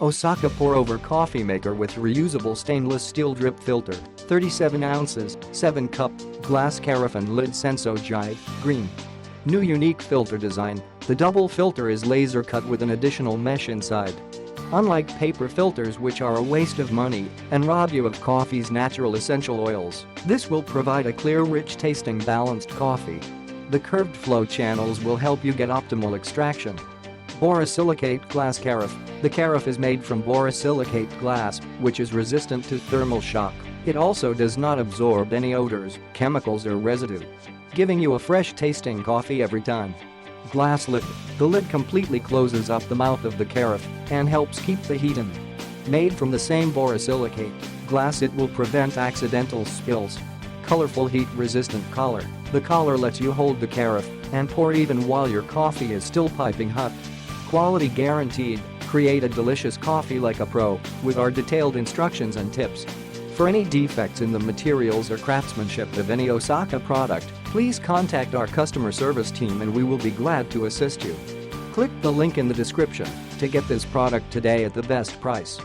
Osaka pour-over coffee maker with reusable stainless steel drip filter, 37 ounces, 7 cup, glass carafe and lid Senso-JI, green. New unique filter design, the double filter is laser cut with an additional mesh inside. Unlike paper filters which are a waste of money and rob you of coffee's natural essential oils, this will provide a clear, rich tasting balanced coffee. The curved flow channels will help you get optimal extraction. Borosilicate glass carafe. The carafe is made from borosilicate glass, which is resistant to thermal shock. It also does not absorb any odors, chemicals or residue, giving you a fresh tasting coffee every time. Glass lid. The lid completely closes up the mouth of the carafe and helps keep the heat in. Made from the same borosilicate glass, it will prevent accidental spills. Colorful heat-resistant collar. The collar lets you hold the carafe and pour even while your coffee is still piping hot. Quality guaranteed. Create a delicious coffee like a pro with our detailed instructions and tips. For any defects in the materials or craftsmanship of any Osaka product, please contact our customer service team and we will be glad to assist you. Click the link in the description to get this product today at the best price.